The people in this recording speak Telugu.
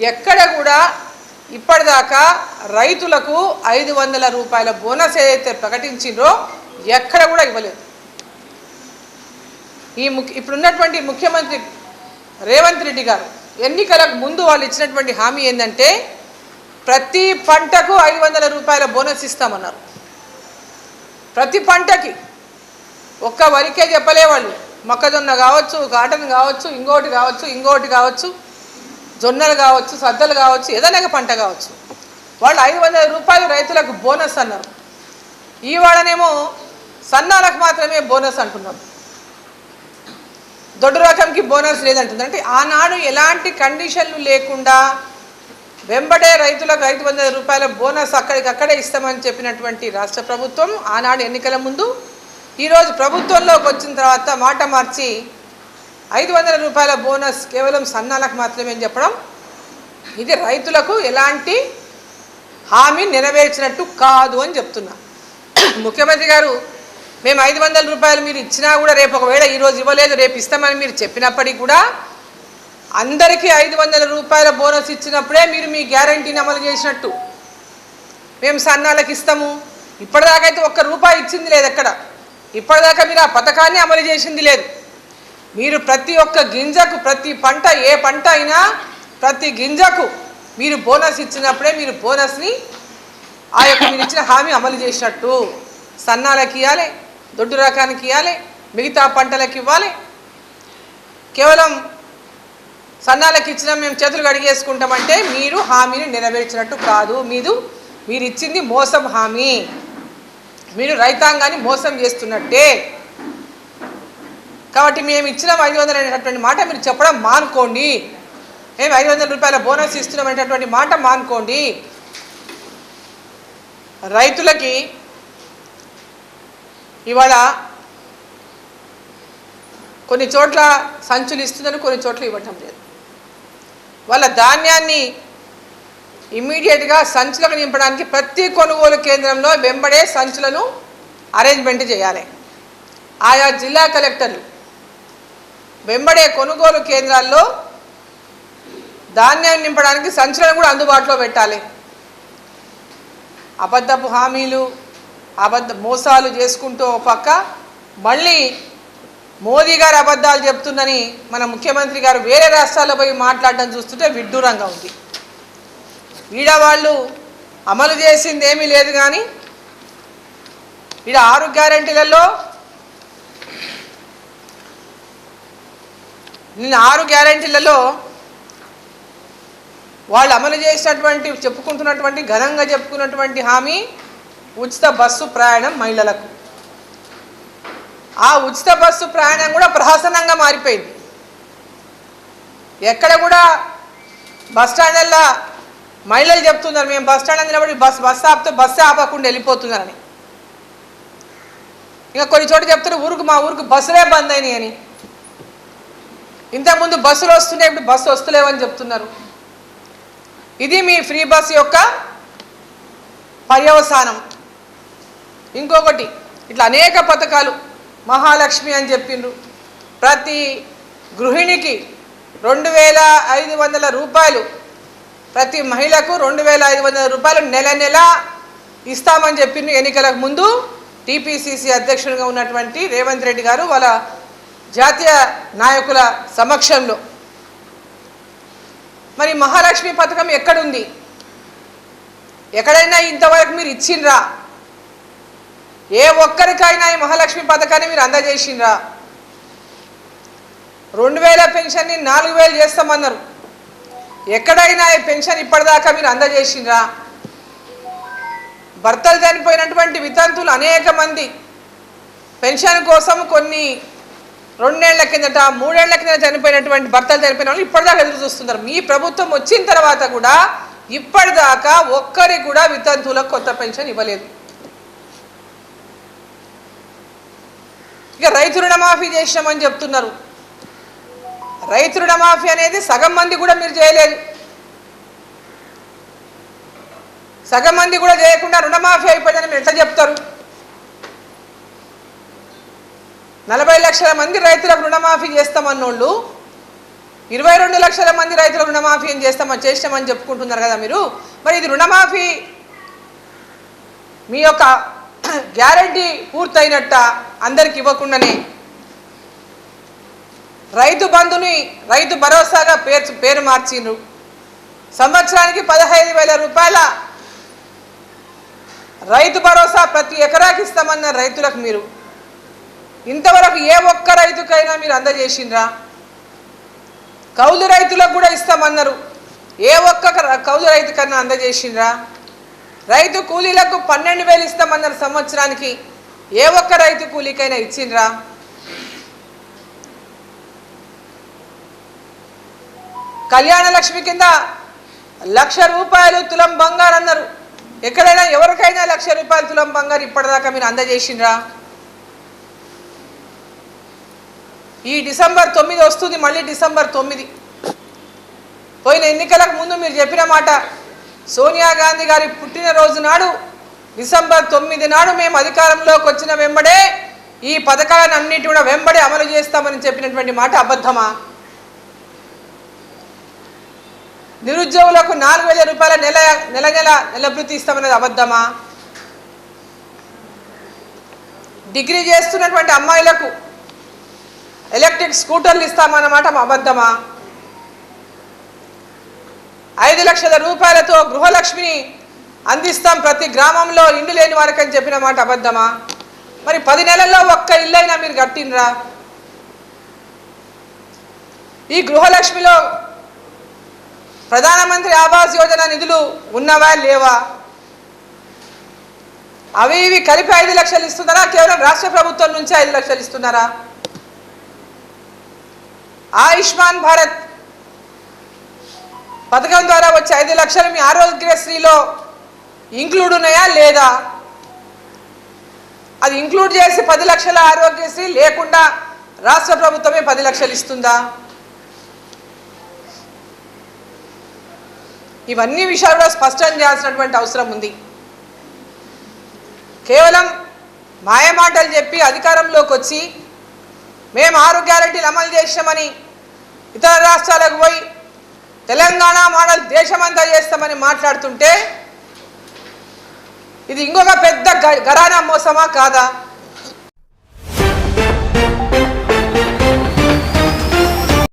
ఎక్కడ కూడా ఇప్పటిదాకా రైతులకు 500 రూపాయల బోనస్ ఏదైతే ప్రకటించిందో ఎక్కడ కూడా ఇవ్వలేదు. ఇప్పుడున్నటువంటి ముఖ్యమంత్రి రేవంత్ రెడ్డి గారు ఎన్నికలకు ముందు వాళ్ళు ఇచ్చినటువంటి హామీ ఏంటంటే ప్రతి పంటకు 500 రూపాయల బోనస్ ఇస్తామన్నారు. ప్రతి పంటకి, ఒక్క వరికే చెప్పలే వాళ్ళు, మొక్కజొన్న కావచ్చు, కాటన్ కావచ్చు, ఇంకోటి కావచ్చు, జొన్నలు కావచ్చు, సద్దలు కావచ్చు, ఏదైనా పంట కావచ్చు, వాళ్ళు 500 రూపాయలు రైతులకు బోనస్ అన్నారు. ఈవాడనేమో సన్నాలకు మాత్రమే బోనస్ అంటున్నారు, దొడ్డు రకంకి బోనస్ లేదంటుంది. అంటే ఆనాడు ఎలాంటి కండిషన్లు లేకుండా వెంబడే రైతులకు 500 రూపాయల బోనస్ అక్కడికక్కడే ఇస్తామని చెప్పినటువంటి రాష్ట్ర ప్రభుత్వం ఆనాడు ఎన్నికల ముందు, ఈరోజు ప్రభుత్వంలోకి వచ్చిన తర్వాత మాట మార్చి 500 రూపాయల బోనస్ కేవలం సన్నాలకు మాత్రమే అని చెప్పడం, ఇది రైతులకు ఎలాంటి హామీ నెరవేర్చినట్టు కాదు అని చెప్తున్నా. ముఖ్యమంత్రి గారు మేము 500 రూపాయలు మీరు ఇచ్చినా కూడా రేపు ఒకవేళ ఈరోజు ఇవ్వలేదు రేపు ఇస్తామని మీరు చెప్పినప్పటికీ కూడా అందరికీ 500 రూపాయల బోనస్ ఇచ్చినప్పుడే మీరు మీ గ్యారంటీని అమలు చేసినట్టు. మేము సన్నాలకు ఇస్తాము, ఇప్పటిదాకైతే ₹1 ఇచ్చింది లేదు, ఎక్కడ ఇప్పటిదాకా మీరు ఆ పథకాన్ని అమలు చేసింది లేదు. మీరు ప్రతి ఒక్క గింజకు, ప్రతి పంట, ఏ పంట అయినా ప్రతి గింజకు మీరు బోనస్ ఇచ్చినప్పుడే మీరు బోనస్ని ఆ యొక్క మీరు ఇచ్చిన హామీ అమలు చేసినట్టు. సన్నాలకు ఇవ్వాలి, దొడ్డు రకానికి ఇవ్వాలి, మిగతా పంటలకు ఇవ్వాలి. కేవలం సన్నాలకు ఇచ్చిన మేము చేతులు కడిగేసుకుంటామంటే మీరు హామీని నెరవేర్చినట్టు కాదు. మీరు ఇచ్చింది మోసం హామీ, మీరు రైతాంగాన్ని మోసం చేస్తున్నట్టే. కాబట్టి మేము ఇచ్చిన 500 అనేటటువంటి మాట మీరు చెప్పడం మానుకోండి. మేము 500 రూపాయల బోనస్ ఇస్తున్నాం అనేటటువంటి మాట మానుకోండి. రైతులకి ఇవాళ కొన్ని చోట్ల సంచులు ఇస్తుందని, కొన్ని చోట్ల ఇవ్వటం లేదు. వాళ్ళ ధాన్యాన్ని ఇమ్మీడియట్గా సంచులకు నింపడానికి ప్రతి కొనుగోలు కేంద్రంలో వెంబడే సంచులను అరేంజ్మెంట్ చేయాలి. ఆయా జిల్లా కలెక్టర్లు వెంబడే కొనుగోలు కేంద్రాల్లో ధాన్యాన్ని నింపడానికి సంచులను కూడా అందుబాటులో పెట్టాలి. అబద్ధపు హామీలు, మోసాలు చేసుకుంటూ ఒక పక్క మళ్ళీ మోదీ గారు అబద్ధాలు చెప్తుందని మన ముఖ్యమంత్రి గారు వేరే రాష్ట్రాల్లో పోయి మాట్లాడడం చూస్తుంటే విడ్డూరంగా ఉంది. ఈడ వాళ్ళు అమలు చేసింది ఏమీ లేదు, కానీ ఈడ 6 గ్యారెంటీలలో 6 గ్యారెంటీలలో వాళ్ళు అమలు చేసినటువంటి చెప్పుకుంటున్నటువంటి ఘనంగా చెప్పుకున్నటువంటి హామీ ఉచిత బస్సు ప్రయాణం మహిళలకు. ఆ ఉచిత బస్సు ప్రయాణం కూడా ప్రహసనంగా మారిపోయింది. ఎక్కడ కూడా బస్ స్టాండ్లలో మహిళలు చెప్తున్నారు మేము బస్ స్టాండ్లో నిలబడి బస్సు ఆపితే బస్సే ఆపకుండా వెళ్ళిపోతున్నారని. ఇంకా కొన్ని చోట్ల చెప్తున్నారు మా ఊరికి బస్సులే బంద్ అయినాయి అని. ఇంతకుముందు బస్సులు వస్తున్నాయి, ఇప్పుడు బస్సు వస్తలేవని చెప్తున్నారు. ఇది మీ ఫ్రీ బస్ యొక్క పర్యవసానం. ఇంకొకటి ఇట్లా అనేక పథకాలు, మహాలక్ష్మి అని చెప్పిండ్రు, ప్రతి గృహిణికి 2500 రూపాయలు, ప్రతి మహిళకు 2500 రూపాయలు నెల ఇస్తామని చెప్పిండ్రు. ఎన్నికలకు ముందు టీపీసీసీ అధ్యక్షుడిగా ఉన్నటువంటి రేవంత్ రెడ్డి గారు వాళ్ళ జాతీయ నాయకుల సమక్షంలో. మరి మహాలక్ష్మి పథకం ఎక్కడుంది? ఎక్కడైనా ఇంతవరకు మీరు ఇచ్చిండ్రా? ఏ ఒక్కరికైనా ఈ మహాలక్ష్మి పథకాన్ని మీరు అందజేసిండ్రా? 2000 పెన్షన్ని 4000 చేస్తామన్నారు. ఎక్కడైనా ఈ పెన్షన్ ఇప్పటిదాకా మీరు అందజేసిండ్రా? భర్తలు చనిపోయినటువంటి వితంతువులు అనేక మంది పెన్షన్ కోసం కొన్ని 2 ఏళ్ల కిందట 3 ఏళ్ల కిందట చనిపోయినటువంటి భర్తలు చనిపోయిన వాళ్ళు ఇప్పటిదాకా ఎదురు చూస్తున్నారు. మీ ప్రభుత్వం వచ్చిన తర్వాత కూడా ఇప్పటిదాకా ఒక్కరికి కూడా వితంతువులకు కొత్త పెన్షన్ ఇవ్వలేదు. ఇక రైతు రుణమాఫీ చేసినామని చెప్తున్నారు. రైతు రుణమాఫీ అనేది సగం మంది కూడా మీరు చేయలేదు. సగం మంది కూడా చేయకుండా రుణమాఫీ అయిపోయిందని మీరు ఎట్లా చెప్తారు? 40 లక్షల మంది రైతులకు రుణమాఫీ చేస్తామన్నోళ్ళు 22 లక్షల మంది రైతుల రుణమాఫీ చేస్తామని చెప్పుకుంటున్నారు కదా మీరు. మరి ఇది రుణమాఫీ మీ యొక్క గ్యారంటీ పూర్తయినట్ట అందరికి ఇవ్వకుండానే రైతు బంధుని రైతు భరోసాగా పేరు మార్చిండ్రు. సంవత్సరానికి 15,000 రూపాయల రైతు భరోసా ప్రతి ఎకరాకి ఇస్తామన్న రైతులకు మీరు ఇంతవరకు ఏ ఒక్క రైతుకైనా మీరు అందజేసిండ్రా? కౌలు రైతులకు కూడా ఇస్తామన్నారు, ఏ ఒక్క కౌలు రైతుకైనా అందజేసిండ్రా? రైతు కూలీలకు 12,000 ఇస్తామన్నారు సంవత్సరానికి, ఏ ఒక్క రైతు కూలీకైనా ఇచ్చిండ్రా? కళ్యాణ లక్ష్మి కింద 1,00,000 రూపాయలు తులం బంగారు అన్నారు. ఎక్కడైనా ఎవరికైనా 1,00,000 రూపాయలు తులం బంగారు ఇప్పటిదాకా మీరు అందజేసిండ్రా? ఈ డిసెంబర్ 9 వస్తుంది, మళ్ళీ డిసెంబర్ 9 పోయిన ఎన్నికలకు ముందు మీరు చెప్పిన మాట, సోనియా గాంధీ గారి పుట్టినరోజు నాడు డిసెంబర్ 9 నాడు మేము అధికారంలోకి వచ్చిన వెంబడే ఈ పథకాలను అన్నిటి కూడా వెంబడే అమలు చేస్తామని చెప్పినటువంటి మాట అబద్ధమా? నిరుద్యోగులకు 4,000 రూపాయల నెల భృతి ఇస్తామనేది అబద్ధమా? డిగ్రీ చేస్తున్నటువంటి అమ్మాయిలకు ఎలక్ట్రిక్ స్కూటర్లు ఇస్తామన్నమాట అబద్ధమా? 5 లక్షల రూపాయలతో గృహలక్ష్మిని అందిస్తాం ప్రతి గ్రామంలో ఇండ్లు లేని వారికి అని చెప్పిన మాట అబద్ధమా? మరి 10 నెలల్లో ఒక్క ఇల్లైనా మీరు కట్టినరా? ఈ గృహలక్ష్మిలో ప్రధానమంత్రి ఆవాస్ యోజన నిధులు ఉన్నవా లేవా? అవి ఇవి కలిపి 5 లక్షలు ఇస్తున్నారా? కేవలం రాష్ట్ర ప్రభుత్వం నుంచి 5 లక్షలు ఇస్తున్నారా? ఆయుష్మాన్ భారత్ పథకం ద్వారా వచ్చే 5 లక్షలు మీ ఆరోగ్యశ్రీలో ఇంక్లూడ్ ఉన్నాయా లేదా? అది ఇంక్లూడ్ చేసి 10 లక్షల ఆరోగ్యశ్రీ లేకుండా రాష్ట్ర ప్రభుత్వమే 10 లక్షలు ఇస్తుందా? ఇవన్నీ విషయాలు కూడా స్పష్టం చేయాల్సినటువంటి అవసరం ఉంది. కేవలం మాయమాటలు చెప్పి అధికారంలోకి వచ్చి మేము 6 గ్యారెంటీలు అమలు చేసామని ఇతర రాష్ట్రాలకు పోయి తెలంగాణ మోడల్ దేశమంతా చేస్తామని మాట్లాడుతుంటే ఇది ఇంకొక పెద్ద ఘరానా మోసమా కాదా?